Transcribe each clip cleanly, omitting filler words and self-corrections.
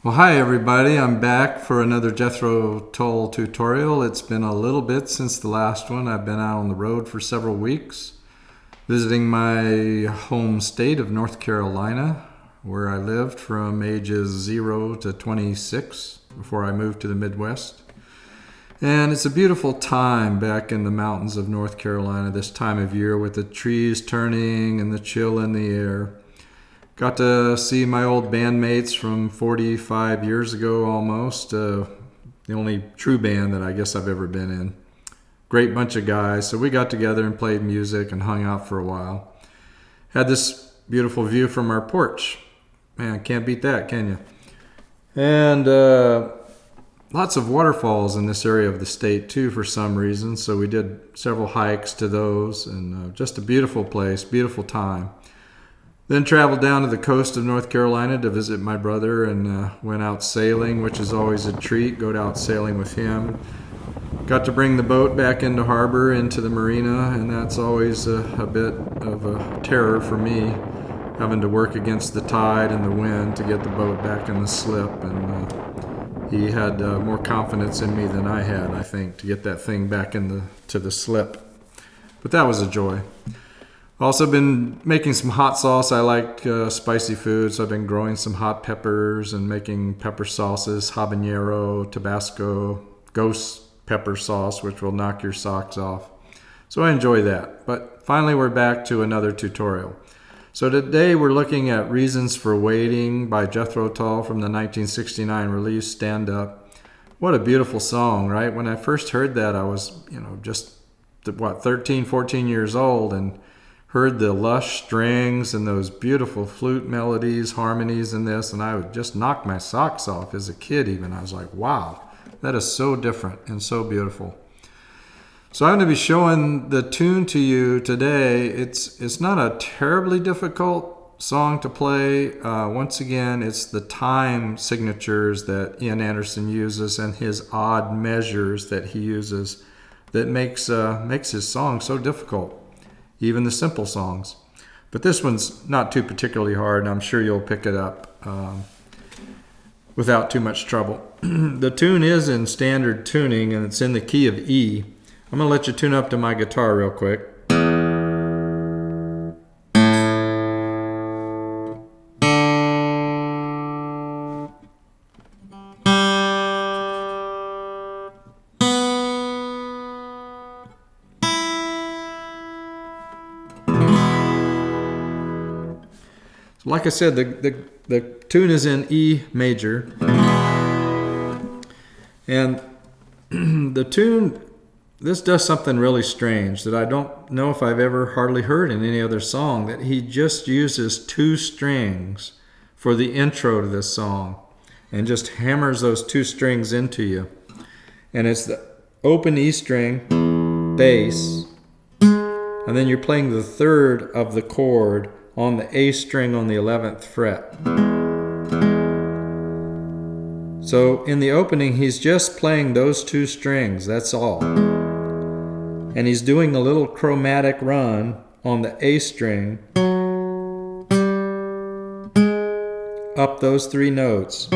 Well, hi everybody. I'm back for another Jethro Tull tutorial. It's been a little bit since the last one. I've been out on the road for several weeks, visiting my home state of North Carolina, where I lived from ages 0 to 26 before I moved to the Midwest. And it's a beautiful time back in the mountains of North Carolina this time of year with the trees turning and the chill in the air. Got to see my old bandmates from 45 years ago almost, the only true band that I guess I've ever been in. Great bunch of guys, so we got together and played music and hung out for a while. Had this beautiful view from our porch. Man, can't beat that, can you? And lots of waterfalls in this area of the state too for some reason, so we did several hikes to those, and just a beautiful place, beautiful time. Then traveled down to the coast of North Carolina to visit my brother and went out sailing, which is always a treat. Go out sailing with him. Got to bring the boat back into harbor, into the marina, and that's always a bit of a terror for me, having to work against the tide and the wind to get the boat back in the slip. And he had more confidence in me than I had, I think, to get that thing back to the slip. But that was a joy. Also been making some hot sauce. I like spicy food, so I've been growing some hot peppers and making pepper sauces, habanero, Tabasco, ghost pepper sauce, which will knock your socks off. So I enjoy that. But finally we're back to another tutorial. So today we're looking at Reasons for Waiting by Jethro Tull from the 1969 release, Stand Up. What a beautiful song, right? When I first heard that, I was, just 13, 14 years old, and heard the lush strings and those beautiful flute melodies, harmonies in this, and I would just knock my socks off as a kid even. I was like, wow, that is so different and so beautiful. So I'm going to be showing the tune to you today. It's not a terribly difficult song to play. Once again, it's the time signatures that Ian Anderson uses and his odd measures that he uses that makes his song so difficult. Even the simple songs. But this one's not too particularly hard, and I'm sure you'll pick it up without too much trouble. The tune is in standard tuning, and it's in the key of E. I'm going to let you tune up to my guitar real quick. Like I said, the tune is in E major, and the tune, this does something really strange that I don't know if I've ever hardly heard in any other song, that he just uses 2 strings for the intro to this song and just hammers those 2 strings into you. And it's the open E string, bass, and then you're playing the 3rd of the chord on the A string on the 11th fret. So in the opening, he's just playing those 2 strings, that's all. And he's doing a little chromatic run on the A string up those 3 notes.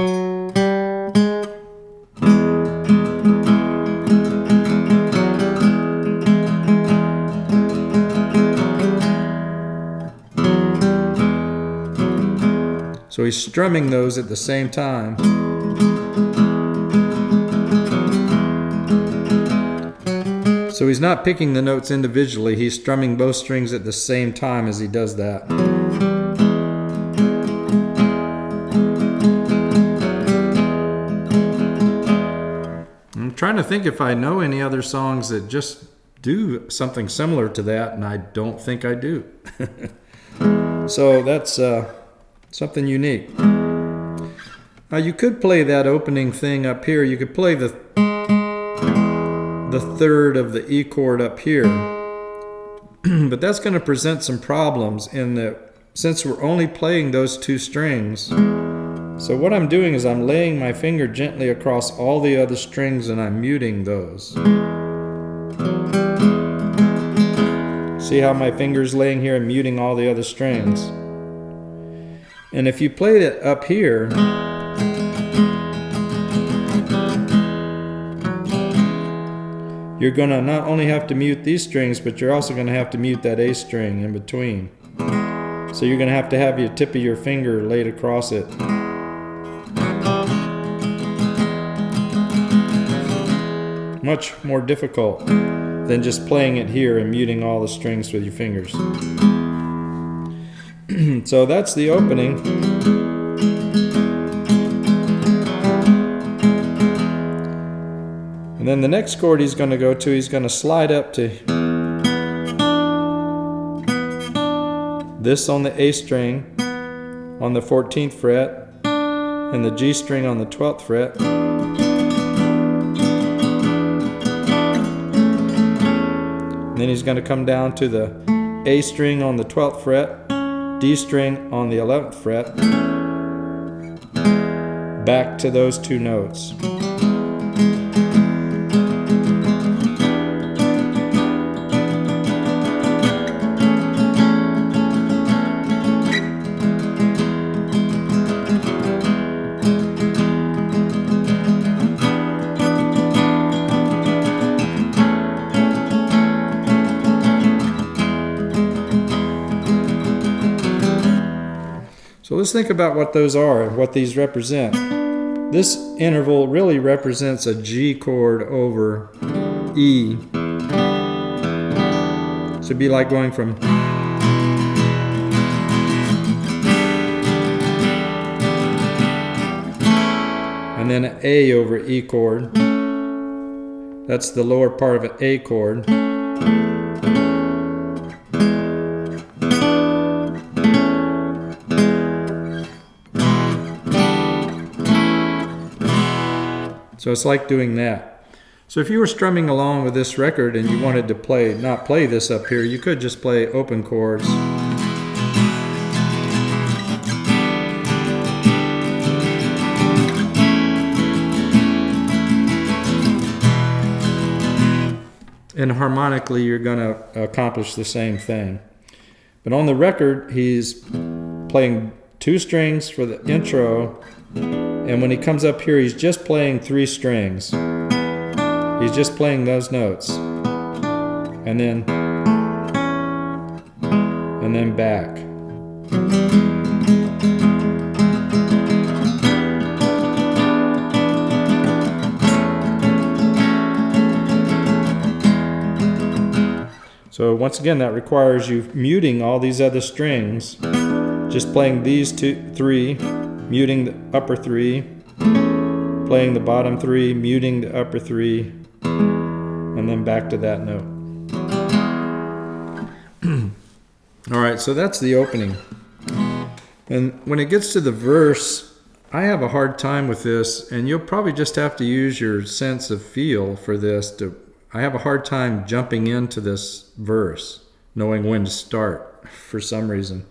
So he's strumming those at the same time. So he's not picking the notes individually, he's strumming both strings at the same time as he does that. I'm trying to think if I know any other songs that just do something similar to that, and I don't think I do. So that's something unique. Now you could play that opening thing up here. You could play the 3rd of the E chord up here. But that's going to present some problems in that since we're only playing those 2 strings. So what I'm doing is I'm laying my finger gently across all the other strings and I'm muting those. See how my finger's laying here and muting all the other strings? And if you played it up here, you're going to not only have to mute these strings, but you're also going to have to mute that A string in between. So you're going to have your tip of your finger laid across it. Much more difficult than just playing it here and muting all the strings with your fingers. So that's the opening. And then the next chord he's going to go to, he's going to slide up to this on the A string on the 14th fret and the G string on the 12th fret. And then he's going to come down to the A string on the 12th fret, D string on the 11th fret, back to those two notes. So let's think about what those are and what these represent. This interval really represents a G chord over E. So it'd be like going from and then an A over E chord. That's the lower part of an A chord. So it's like doing that. So if you were strumming along with this record and you wanted to not play this up here, you could just play open chords. And harmonically, you're going to accomplish the same thing. But on the record, he's playing two strings for the intro. And when he comes up here, he's just playing three strings. He's just playing those notes. And then back. So once again, that requires you muting all these other strings, just playing these three, muting the upper three, playing the bottom three, muting the upper three, and then back to that note. All right, so that's the opening. And when it gets to the verse, I have a hard time with this, and you'll probably just have to use your sense of feel for this. I have a hard time jumping into this verse, knowing when to start for some reason.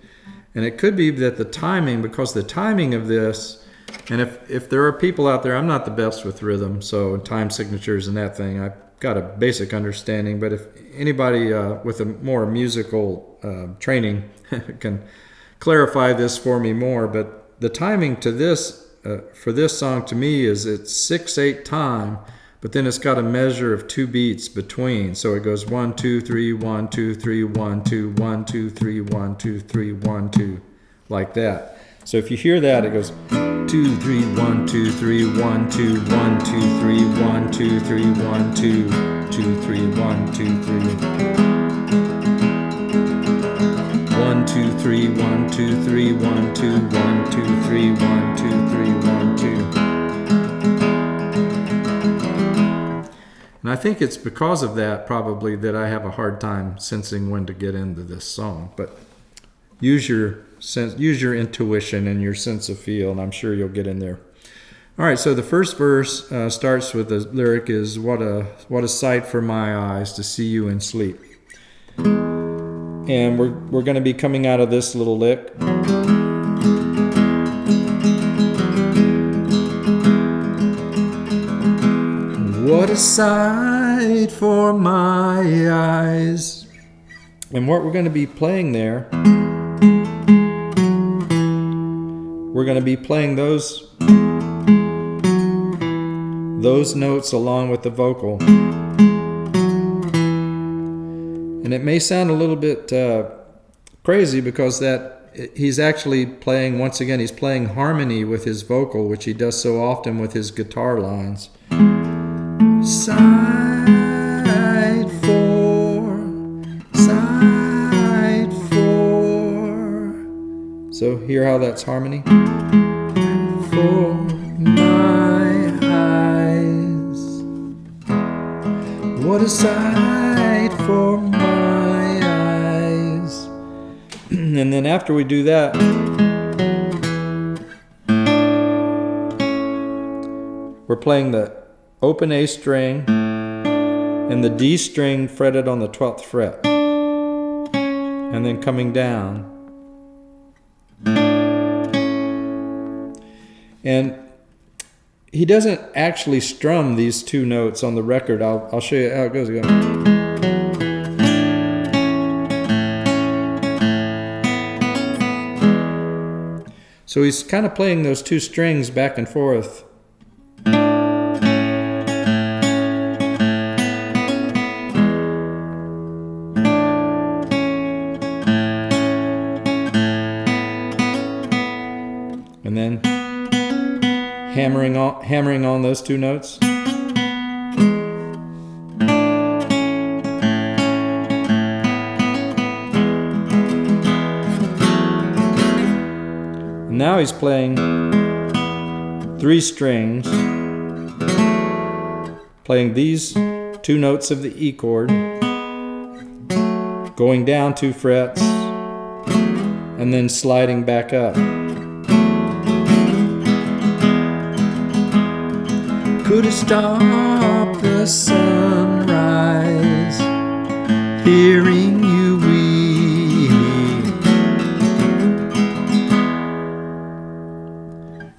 And it could be that the timing, because the timing of this, and if there are people out there, I'm not the best with rhythm, so time signatures and that thing, I've got a basic understanding, but if anybody with a more musical training can clarify this for me more, but the timing to this, for this song to me is it's 6/8 time, but then it's got a measure of 2 beats between. So it goes 1, 2, 3, 1, 2, 3, 1, 2, 1, 2, 3, 1, 2, 3, 1, 2, like that. So if you hear that, it goes 2, 3, 1, 2, 3, 1, 2, 1, 2, 3, 1, 2, 3, 1, 2, 2, 3, 1, 2, 3. 1, 2, 3, 1, 2, 3, 1, 2, 1, 2, 3, 1, 2, 3, 1, 2. And I think it's because of that, probably, that I have a hard time sensing when to get into this song. But use your intuition and your sense of feel, and I'm sure you'll get in there. All right, so the first verse starts with the lyric is, what a sight for my eyes to see you in sleep. And we're going to be coming out of this little lick. What a sight for my eyes. And what we're going to be playing there, we're going to be playing those notes along with the vocal. And it may sound a little bit crazy because he's actually playing, once again, he's playing harmony with his vocal, which he does so often with his guitar lines. Side 4, side 4. So hear how that's harmony? For my eyes, what a sight for my eyes. And then after we do that, we're playing the open A string and the D string fretted on the 12th fret, and then coming down. And he doesn't actually strum these two notes on the record. I'll show you how it goes again. So he's kind of playing those two strings back and forth. And then hammering on those two notes. And now he's playing three strings, playing these two notes of the E chord, going down 2 frets, and then sliding back up. Could have stopped the sunrise, hearing you weep.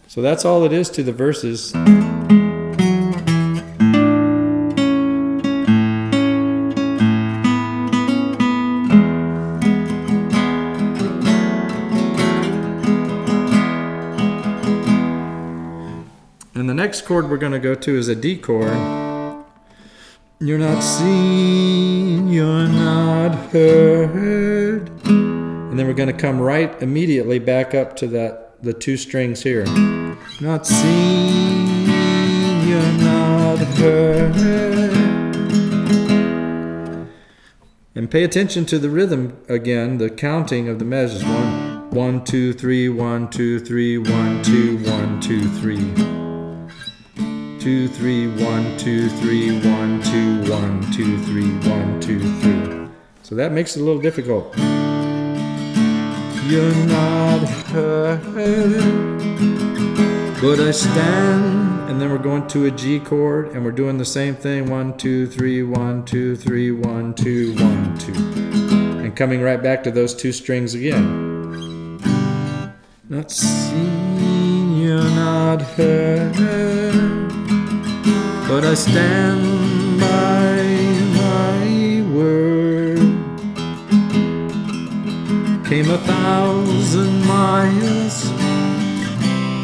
So that's all it is to the verses. And the next chord we're going to go to is a D chord. You're not seen, you're not heard. And then we're going to come right immediately back up to the two strings here. Not seen, you're not heard. And pay attention to the rhythm again, the counting of the measures. 1, 1, 2, 3, 1, 2, 3, 1, 2, 1, 2, 3. 2, 3, 1, 2, 3, 1, 2, 1, 2, 3, 1, 2, 3. So that makes it a little difficult. You're not heard, but I stand, and then we're going to a G chord, and we're doing the same thing. 1, 2, 3, 1, 2, 3, 1, 2, 1, 2. And coming right back to those two strings again. Not seen, you're not heard, but I stand by my word. Came 1,000 miles,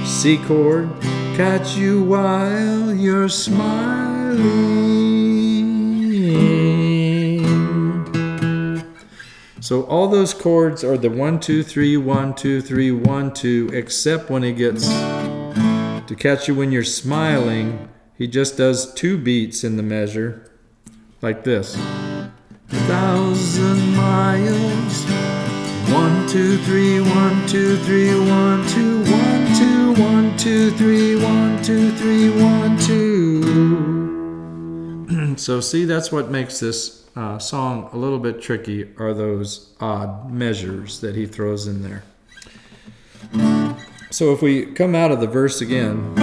C chord, catch you while you're smiling. So all those chords are the 1, 2, 3, 1, 2, 3, 1, 2, except when he gets to catch you when you're smiling. He just does 2 beats in the measure, like this. 1,000 miles, 1, 2, 3, 1, 2, 3, 1, 2, 1, 2, 1, 2, 3, 1, 2, 3, 1, 2. So see, that's what makes this song a little bit tricky, are those odd measures that he throws in there. So if we come out of the verse again.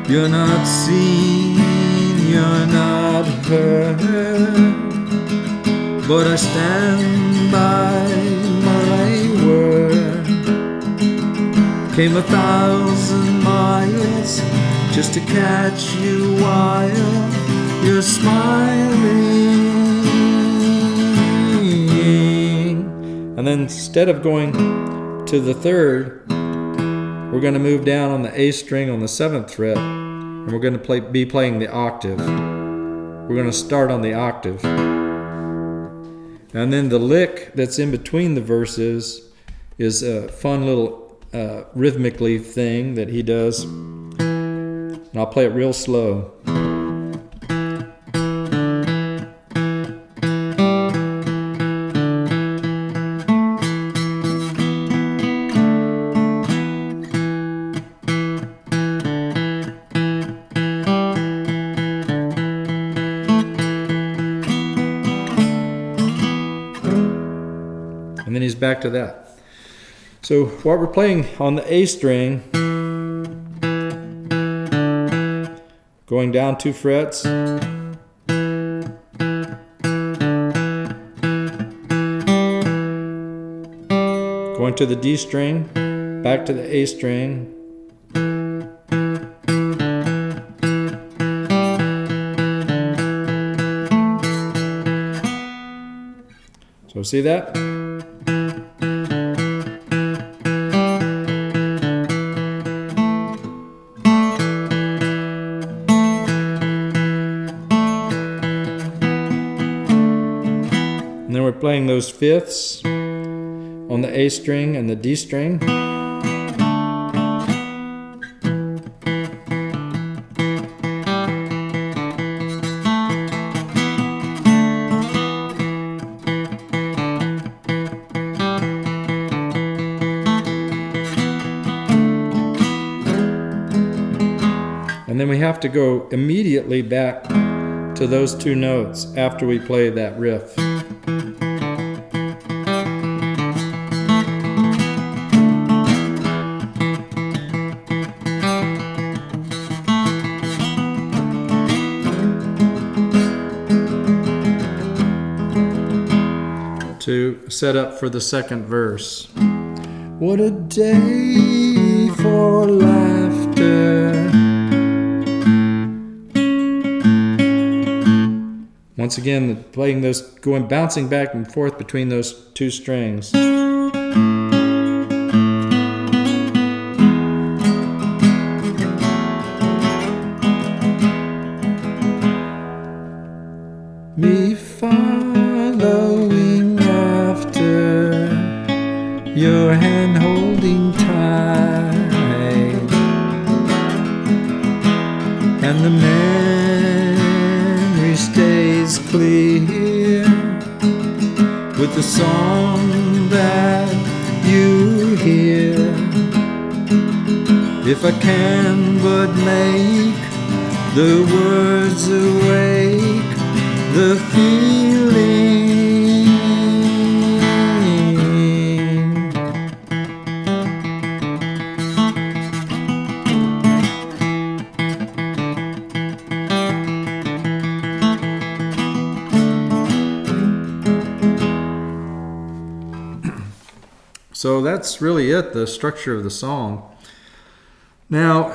You're not seen, you're not heard, but I stand by my word. Came 1,000 miles just to catch you while you're smiling. And then instead of going to the third, we're going to move down on the A string on the 7th fret, and we're going to be playing the octave. We're going to start on the octave. And then the lick that's in between the verses is a fun little rhythmically thing that he does. And I'll play it real slow. And then he's back to that. So what we're playing on the A string, going down 2 frets, going to the D string, back to the A string, so see that? And then we're playing those fifths on the A string and the D string. And then we have to go immediately back to those 2 notes after we play that riff. To set up for the 2nd verse. What a day for laughter. Once again, playing those, bouncing back and forth between those 2 strings. Me following after, your hand holding tight, and the memory stays clear with the song that you hear. If I can but make the words awake, the feeling. So that's really it, the structure of the song. Now,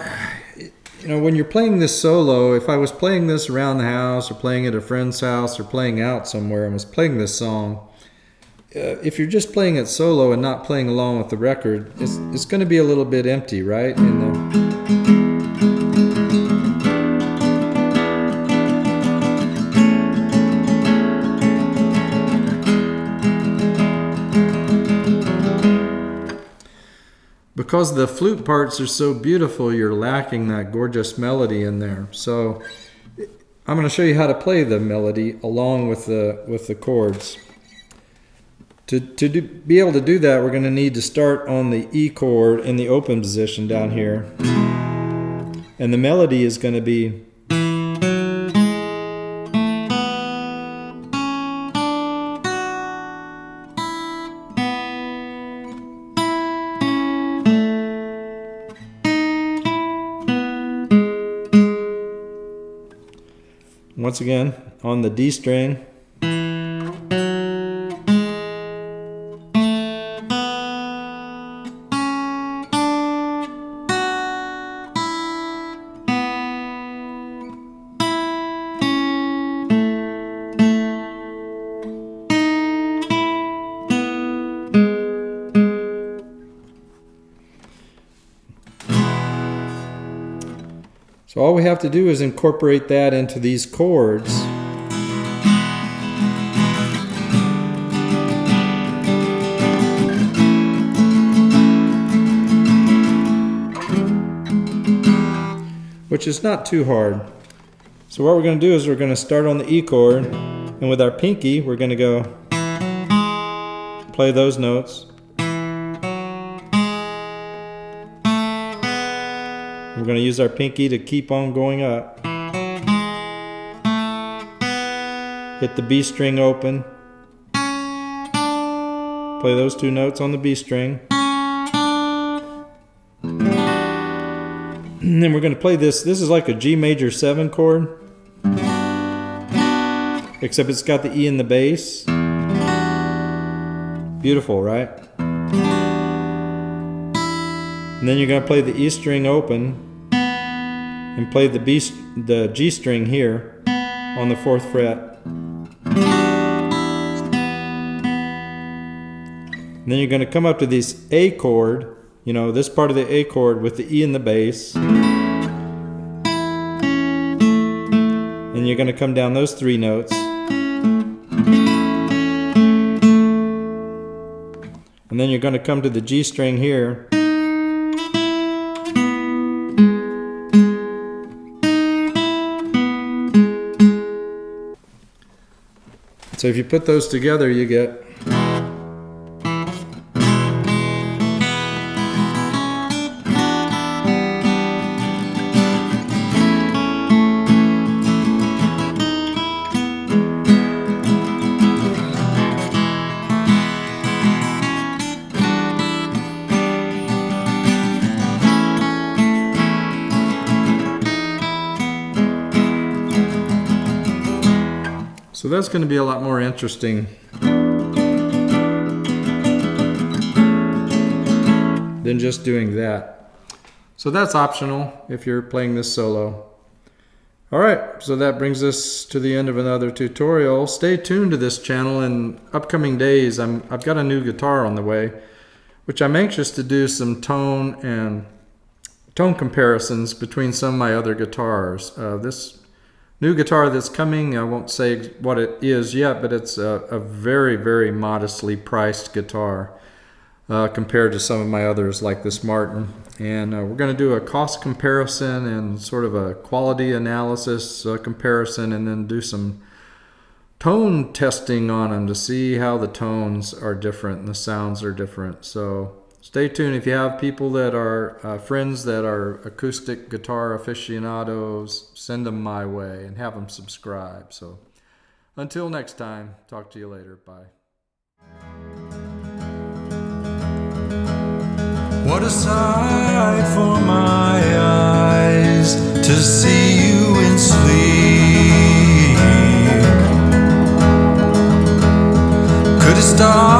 you know, when you're playing this solo, if I was playing this around the house or playing at a friend's house or playing out somewhere and was playing this song, if you're just playing it solo and not playing along with the record, it's going to be a little bit empty, right? Because the flute parts are so beautiful, you're lacking that gorgeous melody in there. So I'm going to show you how to play the melody along with the chords. To be able to do that, we're going to need to start on the E chord in the open position down here. And the melody is going to be once again on the D string. So all we have to do is incorporate that into these chords. Which is not too hard. So what we're going to do is we're going to start on the E chord, and with our pinky we're going to go play those notes. We're going to use our pinky to keep on going up. Hit the B string open. Play those two notes on the B string. And then we're going to play this. This is like a G major 7 chord, except it's got the E in the bass. Beautiful, right? And then you're going to play the E string open and play the G string here on the 4th fret. And then you're going to come up to this A chord, you know, this part of the A chord with the E in the bass. And you're going to come down those 3 notes. And then you're going to come to the G string here. So if you put those together, you get So that's going to be a lot more interesting than just doing that. So that's optional if you're playing this solo. Alright, so that brings us to the end of another tutorial. Stay tuned to this channel. In upcoming days I've got a new guitar on the way, which I'm anxious to do some tone comparisons between some of my other guitars. This new guitar that's coming, I won't say what it is yet, but it's a very, very modestly priced guitar compared to some of my others like this Martin. And we're going to do a cost comparison and sort of a quality analysis comparison, and then do some tone testing on them to see how the tones are different and the sounds are different. So stay tuned. If you have people that are friends that are acoustic guitar aficionados, send them my way and have them subscribe. So until next time, talk to you later. Bye. What a sight for my eyes to see you in sleep. Could it stop?